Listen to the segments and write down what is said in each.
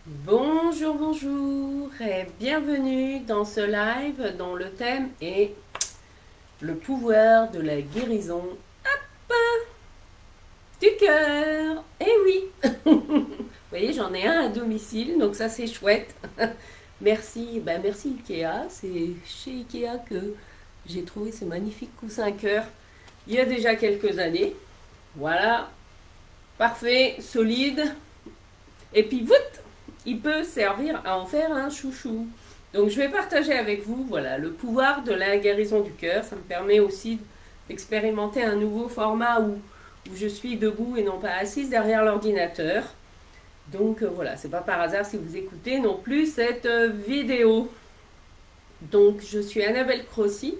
Bonjour, bonjour et bienvenue dans ce live dont le thème est le pouvoir de la guérison du cœur. Eh oui, vous voyez, j'en ai un à domicile, donc ça c'est chouette. Merci, merci Ikea, c'est chez Ikea que j'ai trouvé ce magnifique coussin cœur il y a déjà quelques années. Voilà, parfait, solide, et puis voûte, il peut servir à en faire un chouchou. Donc je vais partager avec vous, voilà, le pouvoir de la guérison du cœur. Ça me permet aussi d'expérimenter un nouveau format où je suis debout et non pas assise derrière l'ordinateur. Donc voilà, c'est pas par hasard si vous écoutez non plus cette vidéo. Donc je suis Annabelle Crossi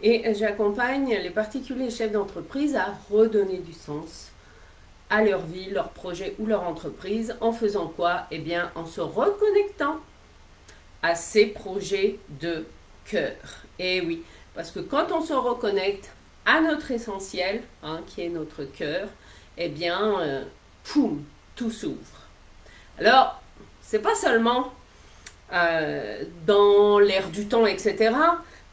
et j'accompagne les particuliers et chefs d'entreprise à redonner du sens à leur vie, leur projet ou leur entreprise. En faisant quoi? Eh bien, en se reconnectant à ces projets de cœur. Et oui, parce que quand on se reconnecte à notre essentiel, qui est notre cœur, eh bien, poum, tout s'ouvre. Alors, c'est pas seulement dans l'air du temps, etc.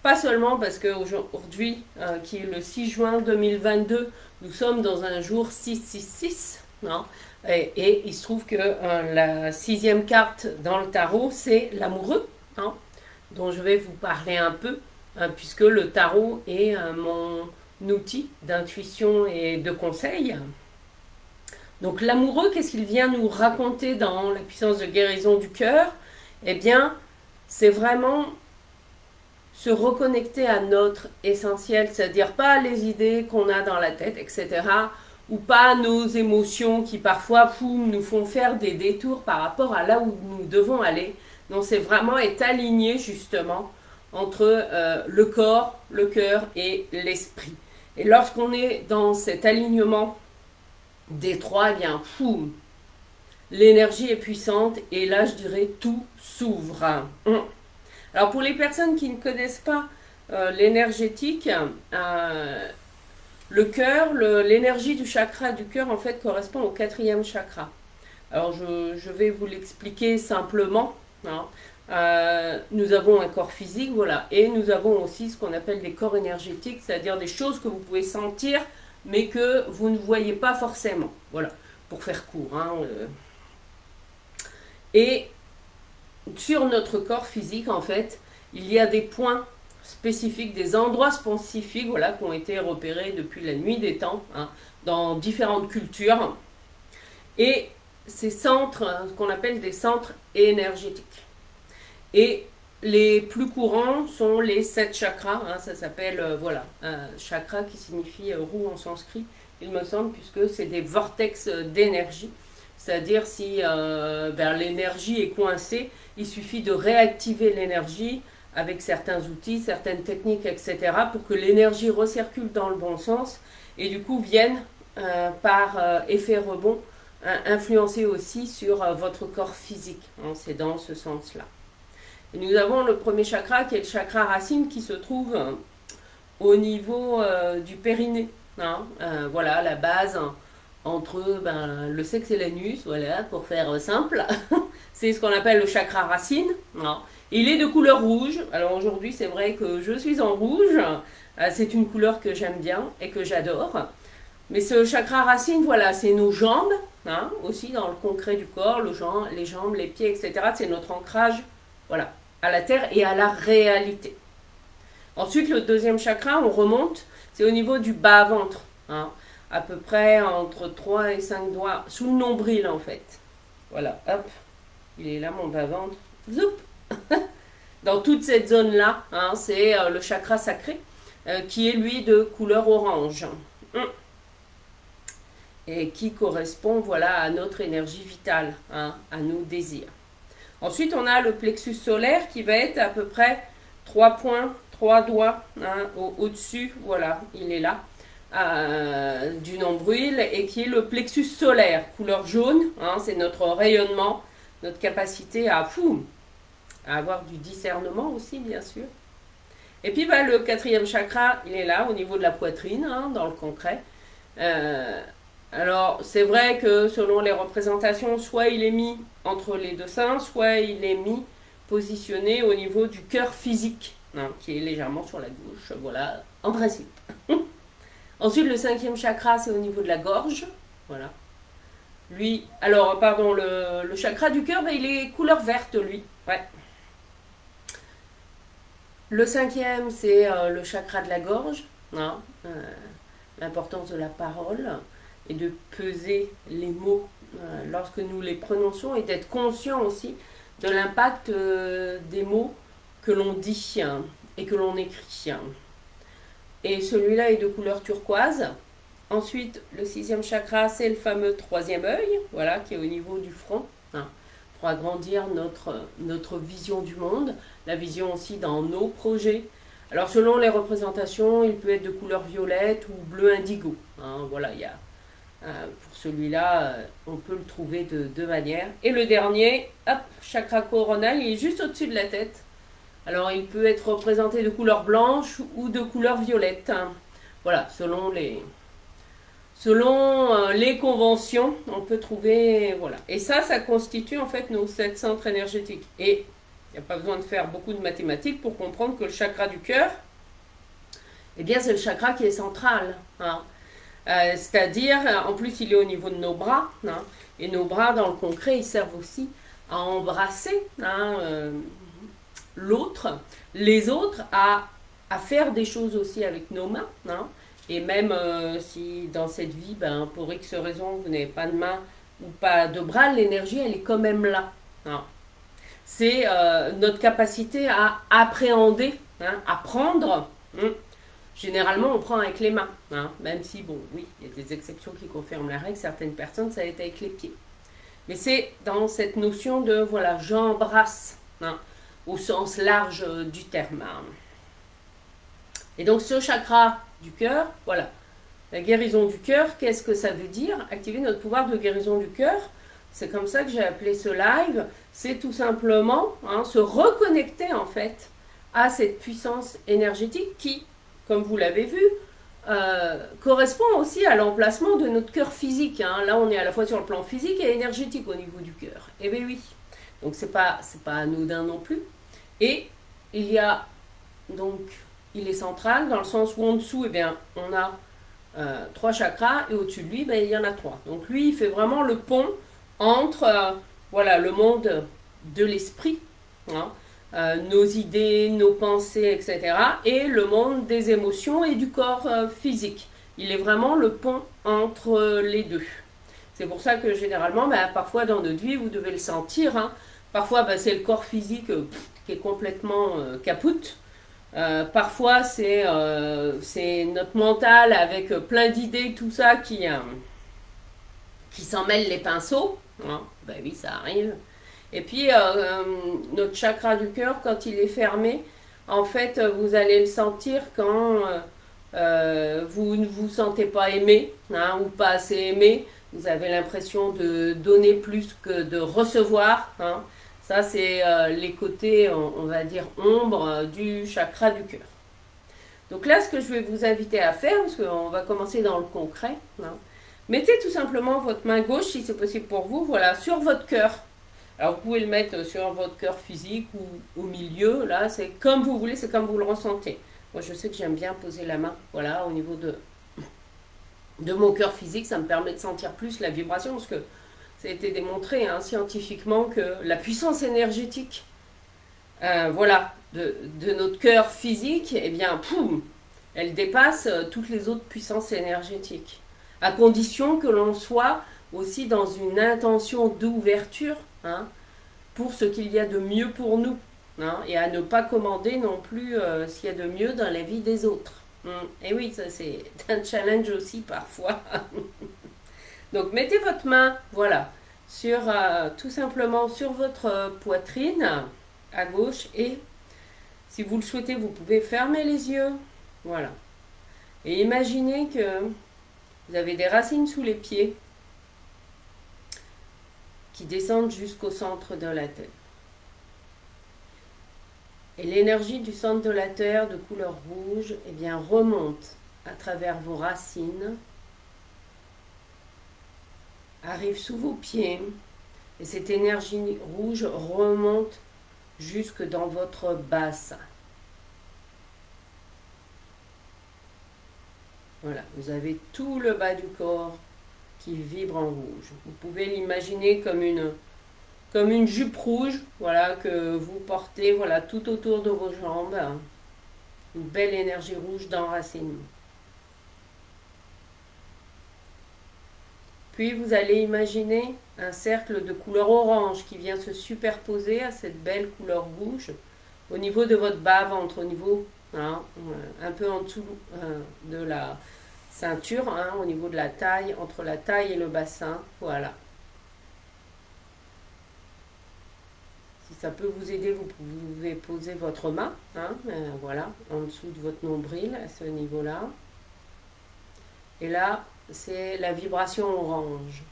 Pas seulement parce qu'aujourd'hui, qui est le 6 juin 2022, nous sommes dans un jour 666. Non, et il se trouve que la sixième carte dans le tarot, c'est l'amoureux, hein, dont je vais vous parler un peu, puisque le tarot est mon outil d'intuition et de conseil. Donc l'amoureux, qu'est-ce qu'il vient nous raconter dans la puissance de guérison du cœur? Eh bien, c'est vraiment se reconnecter à notre essentiel, c'est-à-dire pas les idées qu'on a dans la tête, etc., ou pas nos émotions qui parfois poum, nous font faire des détours par rapport à là où nous devons aller. Non, c'est vraiment être aligné justement entre le corps, le cœur et l'esprit. Et lorsqu'on est dans cet alignement des trois, eh bien, poum, l'énergie est puissante et là, je dirais, tout s'ouvre. Alors pour les personnes qui ne connaissent pas l'énergétique, le cœur, l'énergie du chakra du cœur en fait correspond au quatrième chakra. Alors je vais vous l'expliquer simplement. Hein. Nous avons un corps physique, voilà, et nous avons aussi ce qu'on appelle des corps énergétiques, c'est-à-dire des choses que vous pouvez sentir, mais que vous ne voyez pas forcément. Voilà, pour faire court. Hein. Et sur notre corps physique, en fait, il y a des points spécifiques, des endroits spécifiques, voilà, qui ont été repérés depuis la nuit des temps, dans différentes cultures. Et ces centres, ce qu'on appelle des centres énergétiques. Et les plus courants sont les 7 chakras, ça s'appelle, voilà, un chakra qui signifie roue en sanskrit, il me semble, puisque c'est des vortex d'énergie. C'est-à-dire si l'énergie est coincée, il suffit de réactiver l'énergie avec certains outils, certaines techniques, etc. pour que l'énergie recircule dans le bon sens et du coup vienne par effet rebond influencer aussi sur votre corps physique. C'est dans ce sens-là. Et nous avons le premier chakra qui est le chakra racine qui se trouve au niveau du périnée. Voilà, la base entre le sexe et l'anus, voilà, pour faire simple. C'est ce qu'on appelle le chakra racine. Il est de couleur rouge. Alors aujourd'hui, c'est vrai que je suis en rouge. C'est une couleur que j'aime bien et que j'adore. Mais ce chakra racine, voilà, c'est nos jambes, aussi dans le concret du corps, les jambes, les pieds, etc. C'est notre ancrage, voilà, à la terre et à la réalité. Ensuite, le deuxième chakra, on remonte, c'est au niveau du bas-ventre, à peu près entre 3 et 5 doigts, sous le nombril en fait. Voilà, hop, il est là mon bas-ventre, zoup. Dans toute cette zone-là, c'est le chakra sacré, qui est lui de couleur orange. Et qui correspond, voilà, à notre énergie vitale, à nos désirs. Ensuite, on a le plexus solaire qui va être à peu près 3 points, 3 doigts au-dessus, voilà, il est là, du nombril, et qui est le plexus solaire, couleur jaune, c'est notre rayonnement, notre capacité à avoir du discernement aussi, bien sûr. Et puis le quatrième chakra, il est là, au niveau de la poitrine, dans le concret. Alors, c'est vrai que selon les représentations, soit il est mis entre les deux seins, soit il est mis positionné au niveau du cœur physique, hein, qui est légèrement sur la gauche, voilà, en principe. Ensuite, le cinquième chakra, c'est au niveau de la gorge, voilà. Lui, alors, pardon, le chakra du cœur, ben, il est couleur verte, lui, ouais. Le cinquième, c'est le chakra de la gorge, hein, l'importance de la parole et de peser les mots lorsque nous les prononçons et d'être conscient aussi de l'impact des mots que l'on dit et que l'on écrit. Et celui-là est de couleur turquoise. Ensuite, le sixième chakra, c'est le fameux troisième œil, voilà, qui est au niveau du front, hein, pour agrandir notre vision du monde, la vision aussi dans nos projets. Alors, selon les représentations, il peut être de couleur violette ou bleu indigo. Hein, voilà, il y a pour celui-là, on peut le trouver de deux manières. Et le dernier, hop, chakra coronal, il est juste au-dessus de la tête. Alors, il peut être représenté de couleur blanche ou de couleur violette. Hein. Voilà, selon les conventions, on peut trouver, voilà. Et ça constitue en fait nos 7 centres énergétiques. Et il n'y a pas besoin de faire beaucoup de mathématiques pour comprendre que le chakra du cœur, eh bien, c'est le chakra qui est central. Hein. C'est-à-dire, en plus, il est au niveau de nos bras. Hein, et nos bras, dans le concret, ils servent aussi à embrasser l'autre, les autres, à faire des choses aussi avec nos mains. Hein, et même si dans cette vie, ben, pour X raison, vous n'avez pas de main ou pas de bras, l'énergie, elle est quand même là. Hein. C'est notre capacité à appréhender, hein, à prendre. Généralement, on prend avec les mains, hein, même si, bon, oui, il y a des exceptions qui confirment la règle, certaines personnes, ça a été avec les pieds. Mais c'est dans cette notion de, voilà, j'embrasse, hein, au sens large du terme. Hein. Et donc, ce chakra du cœur, voilà, la guérison du cœur, qu'est-ce que ça veut dire? Activer notre pouvoir de guérison du cœur, c'est comme ça que j'ai appelé ce live, c'est tout simplement hein, se reconnecter, en fait, à cette puissance énergétique qui, comme vous l'avez vu, correspond aussi à l'emplacement de notre cœur physique. Hein. Là, on est à la fois sur le plan physique et énergétique au niveau du cœur. Eh bien oui. Donc, c'est pas anodin non plus. Et il y a, donc, il est central dans le sens où en dessous, eh bien, on a 3 chakras et au-dessus de lui, ben, il y en a 3. Donc, lui, il fait vraiment le pont entre voilà, le monde de l'esprit, hein, nos idées, nos pensées, etc. et le monde des émotions et du corps physique. Il est vraiment le pont entre les deux. C'est pour ça que généralement, bah, parfois dans notre vie, vous devez le sentir. Hein. Parfois, bah, c'est le corps physique qui est complètement capoute. Parfois, c'est notre mental avec plein d'idées, tout ça qui s'en mêle les pinceaux. Hein. Ben oui, ça arrive. Et puis, notre chakra du cœur, quand il est fermé, en fait, vous allez le sentir quand vous ne vous sentez pas aimé hein, ou pas assez aimé. Vous avez l'impression de donner plus que de recevoir. Hein. Ça, c'est les côtés, on va dire, ombre du chakra du cœur. Donc là, ce que je vais vous inviter à faire, parce qu'on va commencer dans le concret, hein, mettez tout simplement votre main gauche, si c'est possible pour vous, voilà, sur votre cœur. Alors vous pouvez le mettre sur votre cœur physique ou au milieu, là, c'est comme vous voulez, c'est comme vous le ressentez. Moi, je sais que j'aime bien poser la main, voilà, au niveau de mon cœur physique, ça me permet de sentir plus la vibration, parce que ça a été démontré hein, scientifiquement que la puissance énergétique, voilà, de notre cœur physique, eh bien, poum, elle dépasse toutes les autres puissances énergétiques. À condition que l'on soit aussi dans une intention d'ouverture hein, pour ce qu'il y a de mieux pour nous. Hein, et à ne pas commander non plus ce qu'il y a de mieux dans la vie des autres. Et oui, ça c'est un challenge aussi parfois. Donc mettez votre main, voilà, sur tout simplement sur votre poitrine à gauche et si vous le souhaitez, vous pouvez fermer les yeux. Voilà. Et imaginez que vous avez des racines sous les pieds qui descendent jusqu'au centre de la Terre. Et l'énergie du centre de la Terre de couleur rouge eh bien, remonte à travers vos racines arrive sous vos pieds et cette énergie rouge remonte jusque dans votre bassin. Voilà, vous avez tout le bas du corps qui vibre en rouge. Vous pouvez l'imaginer comme une jupe rouge, voilà, que vous portez, voilà, tout autour de vos jambes. Une belle énergie rouge d'enracinement. Puis vous allez imaginer un cercle de couleur orange qui vient se superposer à cette belle couleur rouge au niveau de votre bas-ventre, au niveau, hein, un peu en dessous de la ceinture, hein, au niveau de la taille, entre la taille et le bassin. Voilà. Si ça peut vous aider, vous pouvez poser votre main, hein, voilà, en dessous de votre nombril, à ce niveau-là. Et là, c'est la vibration orange,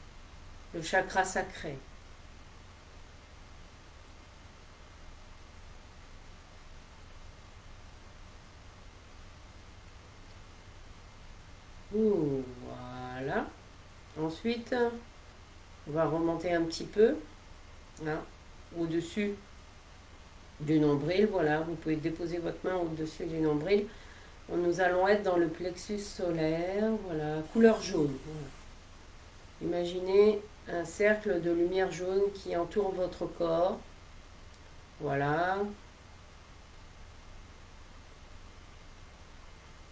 le chakra sacré. Ouh, voilà. Ensuite, on va remonter un petit peu, hein, au-dessus du nombril. Voilà, vous pouvez déposer votre main au-dessus du nombril. Nous allons être dans le plexus solaire, voilà, couleur jaune. Voilà. Imaginez un cercle de lumière jaune qui entoure votre corps. Voilà.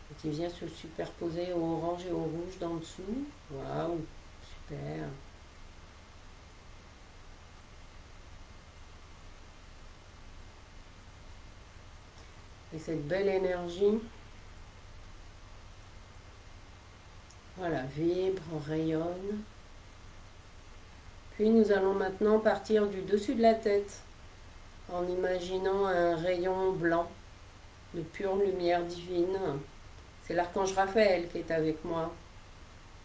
Et qui vient se superposer au orange et au rouge d'en dessous. Waouh, super. Et cette belle énergie, voilà, vibre, rayonne. Puis nous allons maintenant partir du dessus de la tête en imaginant un rayon blanc de pure lumière divine. C'est l'archange Raphaël qui est avec moi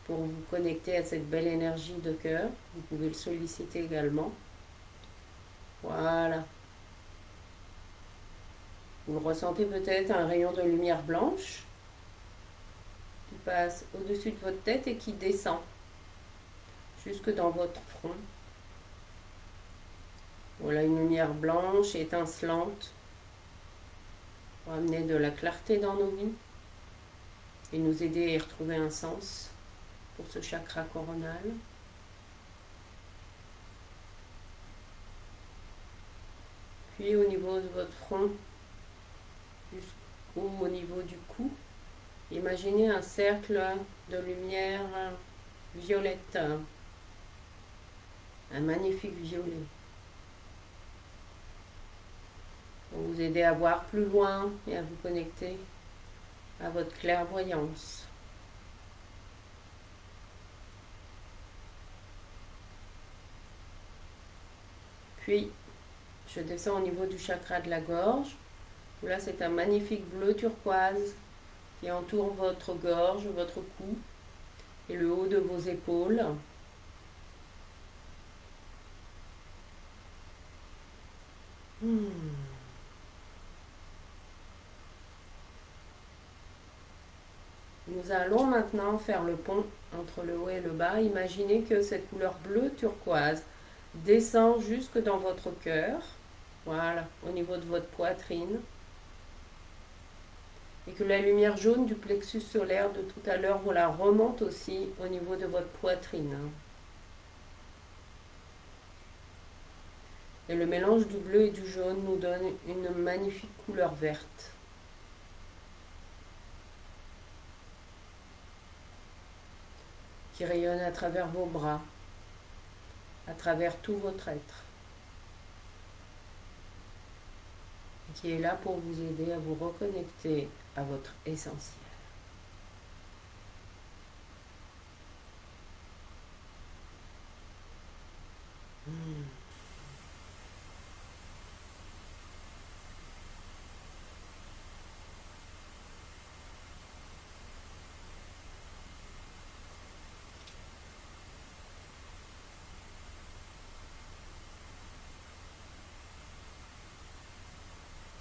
pour vous connecter à cette belle énergie de cœur. Vous pouvez le solliciter également. Voilà. Vous ressentez peut-être un rayon de lumière blanche qui passe au-dessus de votre tête et qui descend jusque dans votre front. Voilà, une lumière blanche étincelante pour amener de la clarté dans nos vies et nous aider à y retrouver un sens pour ce chakra coronal. Puis au niveau de votre front, jusqu'au niveau du cou, imaginez un cercle de lumière violette, un magnifique violet. Pour vous aider à voir plus loin et à vous connecter à votre clairvoyance. Puis, je descends au niveau du chakra de la gorge. Là, c'est un magnifique bleu turquoise qui entoure votre gorge, votre cou et le haut de vos épaules. Nous allons maintenant faire le pont entre le haut et le bas. Imaginez que cette couleur bleue turquoise descend jusque dans votre cœur, voilà, au niveau de votre poitrine, et que la lumière jaune du plexus solaire de tout à l'heure, voilà, remonte aussi au niveau de votre poitrine. Et le mélange du bleu et du jaune nous donne une magnifique couleur verte. Qui rayonne à travers vos bras, à travers tout votre être. Qui est là pour vous aider à vous reconnecter à votre essentiel.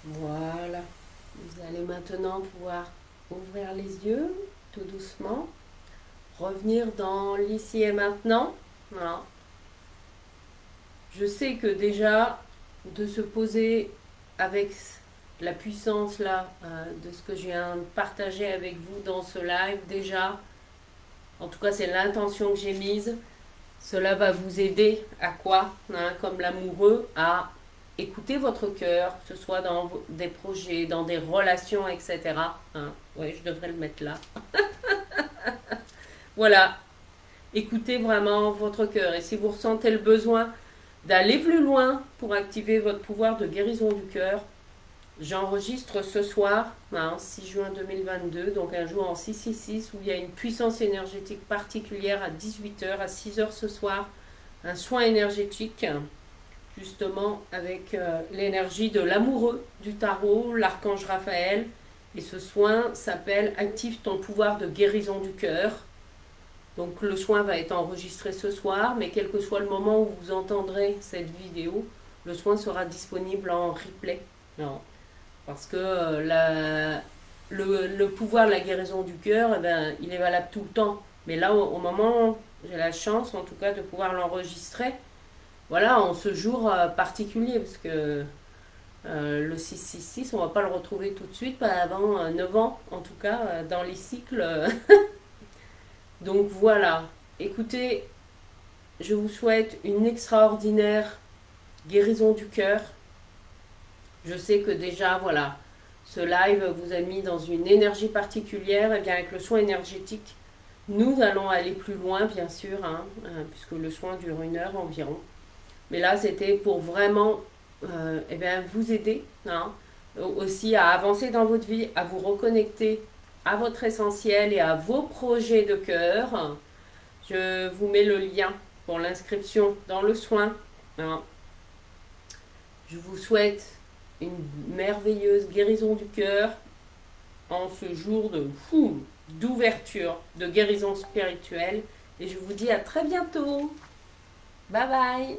Voilà. Vous allez maintenant pouvoir ouvrir les yeux tout doucement, revenir dans l'ici et maintenant, Voilà. Je sais que déjà, de se poser avec la puissance là, de ce que je viens de partager avec vous dans ce live, déjà, en tout cas c'est l'intention que j'ai mise, cela va vous aider à quoi, hein, comme l'amoureux, à écouter votre cœur, que ce soit dans des projets, dans des relations, etc. Hein. Oui, je devrais le mettre là. Voilà, écoutez vraiment votre cœur. Et si vous ressentez le besoin d'aller plus loin pour activer votre pouvoir de guérison du cœur, j'enregistre ce soir, 6 juin 2022, donc un jour en 666, où il y a une puissance énergétique particulière à 18 h, à 6 h ce soir, un soin énergétique, justement avec l'énergie de l'amoureux du tarot, l'archange Raphaël. Et ce soin s'appelle Active ton pouvoir de guérison du cœur. Donc le soin va être enregistré ce soir, mais quel que soit le moment où vous entendrez cette vidéo, le soin sera disponible en replay. Non. Parce que le pouvoir de la guérison du cœur, eh ben, il est valable tout le temps. Mais là, au moment, j'ai la chance en tout cas de pouvoir l'enregistrer. Voilà, en ce jour particulier, parce que le 666, on ne va pas le retrouver tout de suite, pas avant 9 ans, en tout cas, dans les cycles. Donc voilà, écoutez, je vous souhaite une extraordinaire guérison du cœur. Je sais que déjà, voilà, ce live vous a mis dans une énergie particulière. Et bien avec le soin énergétique, nous allons aller plus loin, bien sûr, hein, puisque le soin dure 1 heure environ. Mais là, c'était pour vraiment eh bien, vous aider, hein, aussi à avancer dans votre vie, à vous reconnecter à votre essentiel et à vos projets de cœur. Je vous mets le lien pour l'inscription dans le soin. Hein. Je vous souhaite une merveilleuse guérison du cœur en ce jour d'ouverture, de guérison spirituelle. Et je vous dis à très bientôt. Bye bye.